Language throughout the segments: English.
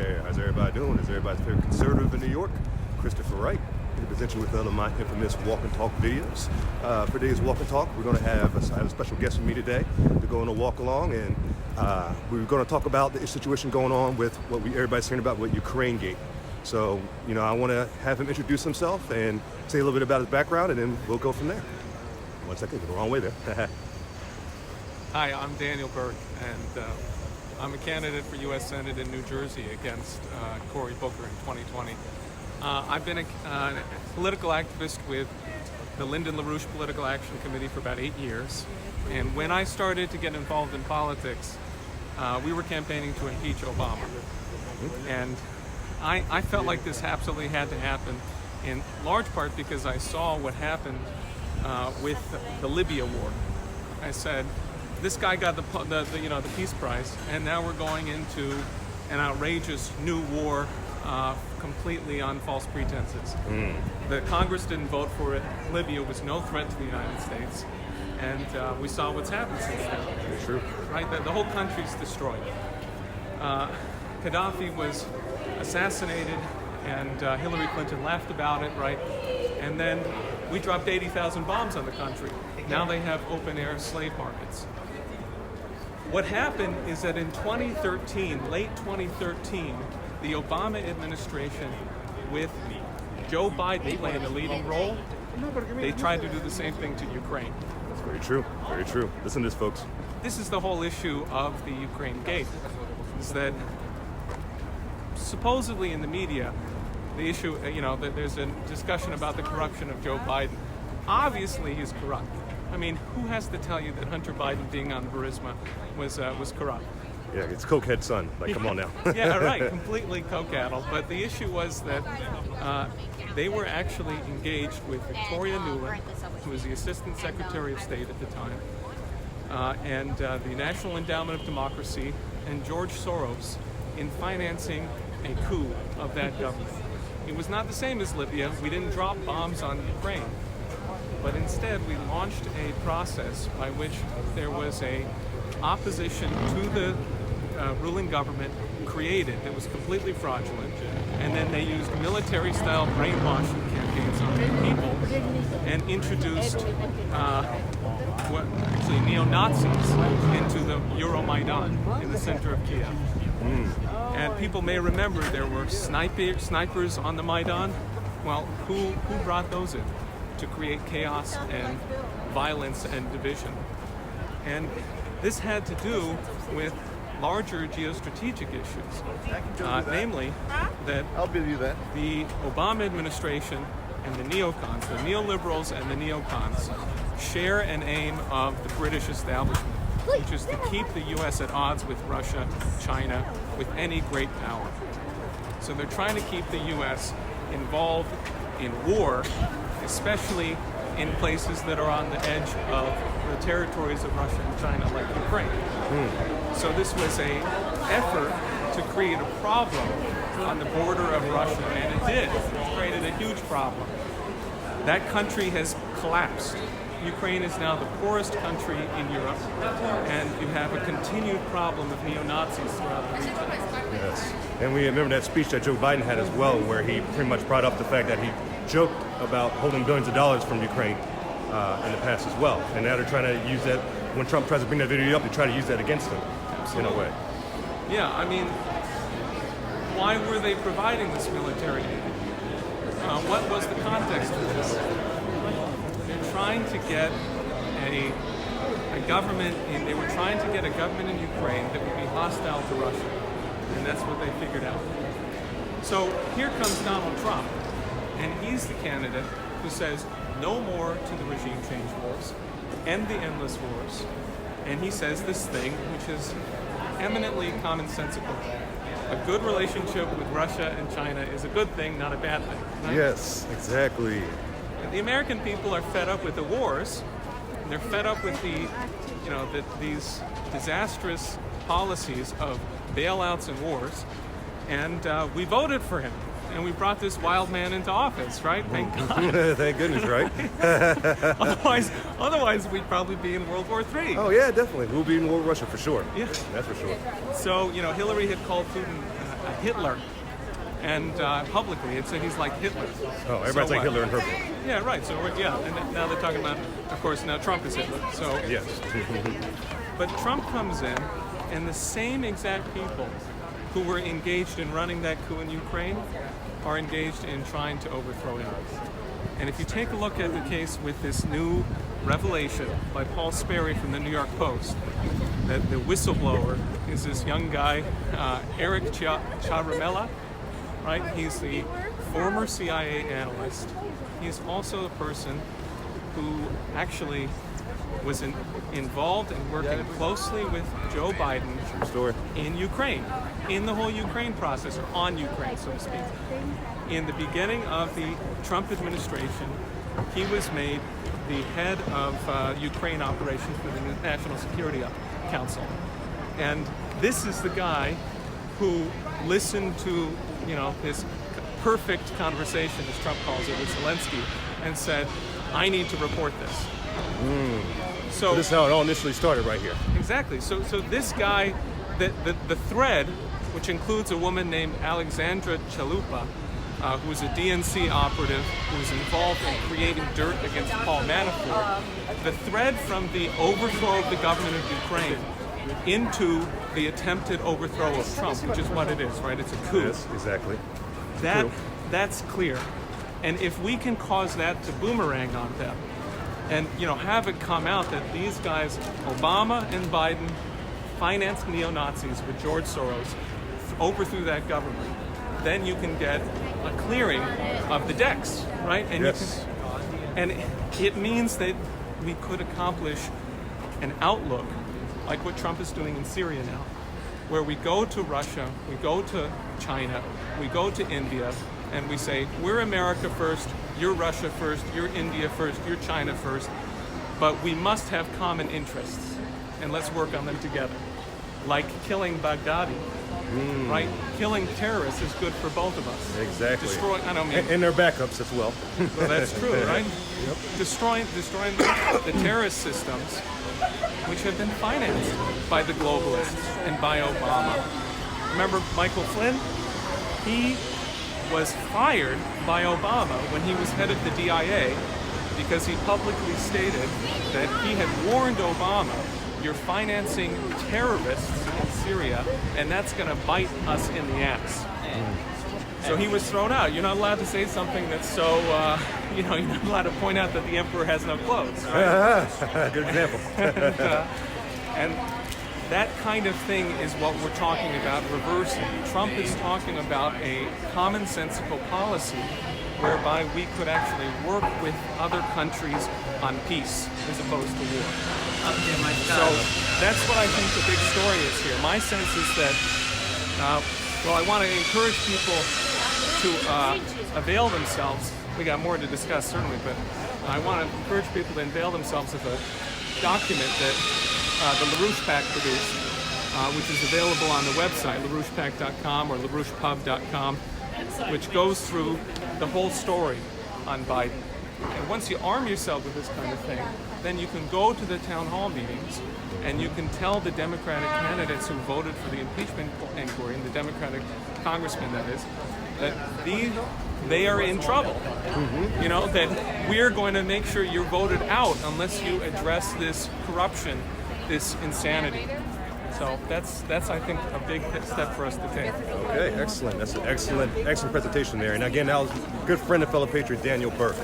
there. How's everybody doing? Is everybody's favorite conservative in New York? Christopher Wright. To present you with one of my infamous walk and talk videos. For today's walk and talk, we're going to have a special guest with me today to go on a walk along, and we're going to talk about the situation going on with what everybody's hearing about with Ukraine Gate. So, I want to have him introduce himself and say a little bit about his background, and then we'll go from there. 1 second, go the wrong way there. Hi, I'm Daniel Berg, and I'm a candidate for U.S. Senate in New Jersey against Cory Booker in 2020. I've been a political activist with the LaRouche Political Action Committee for about 8 years. And when I started to get involved in politics, we were campaigning to impeach Obama. And I felt like this absolutely had to happen, in large part because I saw what happened with the Libya War. I said, this guy got the Peace Prize, and now we're going into an outrageous new war completely on false pretenses. The Congress didn't vote for it. Libya was no threat to the United States, and we saw what's happened since then. True. Right, the whole country's destroyed. Gaddafi was assassinated, and Hillary Clinton laughed about it, right? And then we dropped 80,000 bombs on the country. Now they have open-air slave markets. What happened is that in 2013, late 2013, the Obama administration, with Joe Biden playing a leading role, they tried to do the same thing to Ukraine. That's very true, very true. Listen to this, folks. This is the whole issue of the Ukraine Gate, is that supposedly in the media, the issue, that there's a discussion about the corruption of Joe Biden. Obviously, he's corrupt. I mean, who has to tell you that Hunter Biden being on Burisma was corrupt? Yeah, it's cokehead son. Like, come on now. Yeah, right, completely coke-addled. But the issue was that they were actually engaged with Victoria Nuland, who was the Assistant Secretary of State at the time, and the National Endowment of Democracy, and George Soros in financing a coup of that government. It was not the same as Libya. We didn't drop bombs on Ukraine. But instead, we launched a process by which there was a opposition to the ruling government created that was completely fraudulent, and then they used military-style brainwashing campaigns on people and introduced neo-Nazis into the Euromaidan in the center of Kiev. And people may remember there were snipers on the Maidan. Well, who brought those in? To create chaos and violence and division. And this had to do with larger geostrategic issues, namely that the Obama administration and the neocons, the neoliberals and the neocons, share an aim of the British establishment, which is to keep the U.S. at odds with Russia, China, with any great power. So they're trying to keep the U.S. involved in war, especially in places that are on the edge of the territories of Russia and China, like Ukraine. So this was an effort to create a problem on the border of Russia, and it did. It created a huge problem. That country has collapsed. Ukraine is now the poorest country in Europe, and you have a continued problem of neo-Nazis throughout the region. Yes, and we remember that speech that Joe Biden had as well, where he pretty much brought up the fact that he joked about holding billions of dollars from Ukraine in the past as well. And now they're trying to use that, when Trump tries to bring that video up, they try to use that against him. Absolutely. In a way. Yeah, I mean, why were they providing this military aid? What was the context of this? They're trying to get a government they were trying to get a government in Ukraine that would be hostile to Russia. And that's what they figured out. So here comes Donald Trump, and he's the candidate who says no more to the regime change wars, end the endless wars, and he says this thing which is eminently commonsensical. A good relationship with Russia and China is a good thing, not a bad thing. Right? Yes, exactly. The American people are fed up with the wars. They're fed up with these disastrous policies of bailouts and wars, and we voted for him. And we brought this wild man into office, right? Thank God. Thank goodness, right? Otherwise, we'd probably be in World War III. Oh yeah, definitely. We'll be in War with Russia for sure. Yeah, that's for sure. So Hillary had called Putin a Hitler. And publicly, it said he's like Hitler. Oh, everybody's like Hitler in her book. Yeah, right. So, and now they're talking about, of course, now Trump is Hitler. So, yes. But Trump comes in, and the same exact people who were engaged in running that coup in Ukraine are engaged in trying to overthrow him. And if you take a look at the case with this new revelation by Paul Sperry from the New York Post, that the whistleblower is this young guy, Eric Ciaramella, right? He's the former CIA analyst. He's also the person who actually was involved and working closely with Joe Biden in Ukraine, in the whole Ukraine process, or on Ukraine, so to speak. In the beginning of the Trump administration, he was made the head of Ukraine operations for the National Security Council. And this is the guy who listened to, this perfect conversation, as Trump calls it, with Zelensky, and said, I need to report this. So this is how it all initially started right here. Exactly. So this guy, the thread, which includes a woman named Alexandra Chalupa, who was a DNC operative who was involved in creating dirt against Paul Manafort, the thread from the overthrow of the government of Ukraine into the attempted overthrow of Trump, which is what it is, right? It's a coup. Yes, exactly. That's clear. And if we can cause that to boomerang on them, and have it come out that these guys, Obama and Biden, financed neo-Nazis with George Soros, overthrew that government, then you can get a clearing of the decks, right? And yes. It means that we could accomplish an outlook like what Trump is doing in Syria now, where we go to Russia, we go to China, we go to India, and we say, we're America first, you're Russia first, you're India first, you're China first, but we must have common interests, and let's work on them together. Like killing Baghdadi, right? Killing terrorists is good for both of us. Exactly. And their backups as well. Well, that's true, right? Yep. Destroying the terrorist systems, which have been financed by the globalists and by Obama. Remember Michael Flynn? He was fired by Obama when he was head of the DIA because he publicly stated that he had warned Obama, you're financing terrorists in Syria, and that's going to bite us in the ass. So he was thrown out. You're not allowed to say something that's so, you're not allowed to point out that the emperor has no clothes. Right? Good example. and that kind of thing is what we're talking about reversing. Trump is talking about a commonsensical policy whereby we could actually work with other countries on peace as opposed to war. So that's what I think the big story is here. My sense is that, I want to encourage people to avail themselves. We got more to discuss certainly, but I want to encourage people to avail themselves of a document that the LaRouche PAC produced, which is available on the website, LaRouchePAC.com or LaRouchePub.com, which goes through the whole story on Biden. And once you arm yourself with this kind of thing, then you can go to the town hall meetings and you can tell the Democratic candidates who voted for the impeachment inquiry, and the Democratic congressmen, that is, that they are in trouble. That we're going to make sure you're voted out unless you address this corruption, this insanity. So that's I think a big step for us to take. Okay, excellent. That's an excellent presentation there. And again, that was a good friend and fellow patriot Daniel Berg.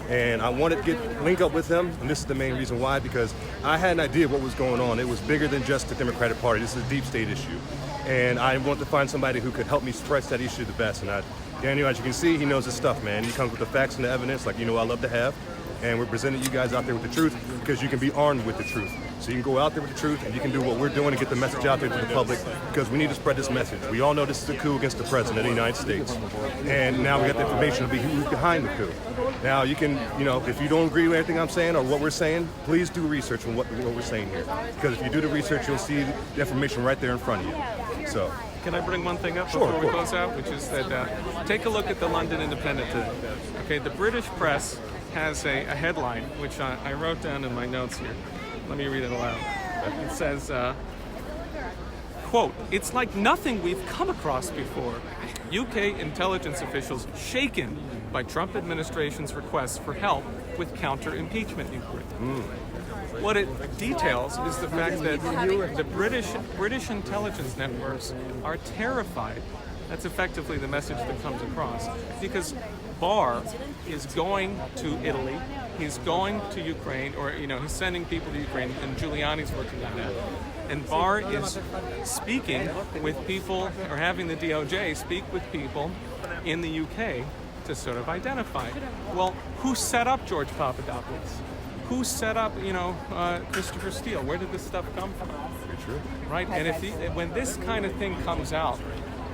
And I wanted to link up with him, and this is the main reason why, because I had an idea of what was going on. It was bigger than just the Democratic Party. This is a deep state issue. And I wanted to find somebody who could help me press that issue the best. And Daniel, as you can see, he knows his stuff, man. He comes with the facts and the evidence like I love to have. And we're presenting you guys out there with the truth because you can be armed with the truth. So you can go out there with the truth and you can do what we're doing and get the message out there to the public, because we need to spread this message. We all know this is a coup against the president of the United States. And now we got the information of who's behind the coup. Now you can, if you don't agree with anything I'm saying or what we're saying, please do research on what we're saying here. Because if you do the research, you'll see the information right there in front of you. So. Can I bring one thing up Sure, before we close out, which is that take a look at the London Independent today. Okay, the British press has a headline, which I wrote down in my notes here. Let me read it aloud. It says, quote, "It's like nothing we've come across before." UK intelligence officials shaken by Trump administration's requests for help with counter-impeachment inquiry. What it details is the fact that the British intelligence networks are terrified. That's effectively the message that comes across, because Barr is going to Italy, he's going to Ukraine, or he's sending people to Ukraine, and Giuliani's working on that. And Barr is speaking with people, or having the DOJ speak with people in the UK to sort of identify. Well, who set up George Papadopoulos? Who set up, Christopher Steele? Where did this stuff come from? Very true. Right? And when this kind of thing comes out,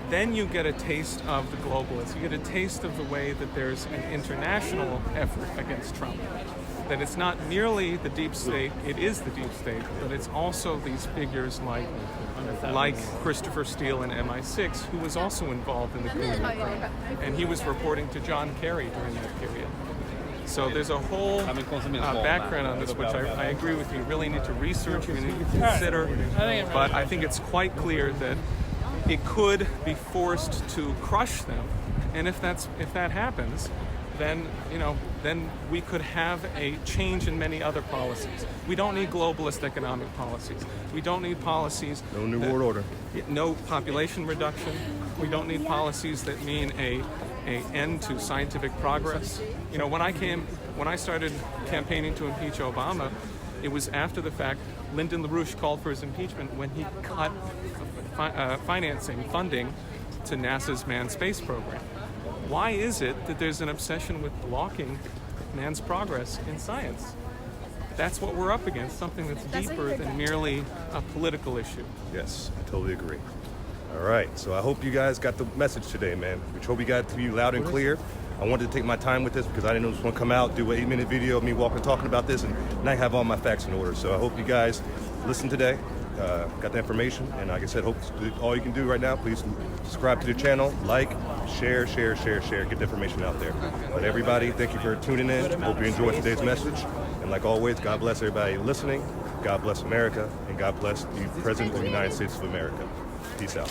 then you get a taste of the globalists. You get a taste of the way that there's an international effort against Trump. That it's not merely the deep state, it is the deep state, but it's also these figures like Christopher Steele in MI6, who was also involved in the coup. And he was reporting to John Kerry during that period. So there's a whole background on this, which I agree with you. Really need to research, we need to consider. But I think it's quite clear that it could be forced to crush them, and if that happens, then we could have a change in many other policies. We don't need globalist economic policies. We don't need policies. No New World Order. No population reduction. We don't need policies that mean a end to scientific progress. When I started campaigning to impeach Obama, it was after the fact. Lyndon LaRouche called for his impeachment when he cut funding to NASA's manned space program. Why is it that there's an obsession with blocking man's progress in science? That's what we're up against, something that's deeper than merely a political issue. Yes, I totally agree. All right, so I hope you guys got the message today, man. We hope we got it to you loud and clear. I wanted to take my time with this because I didn't know it was going to come out, do an 8-minute video of me walking, talking about this, and not have all my facts in order. So I hope you guys listened today, got the information, and like I said, hope all you can do right now, please subscribe to the channel, like, share, get the information out there. But everybody, thank you for tuning in. Hope you enjoyed today's message. And like always, God bless everybody listening, God bless America, and God bless the President of the United States of America. Peace out.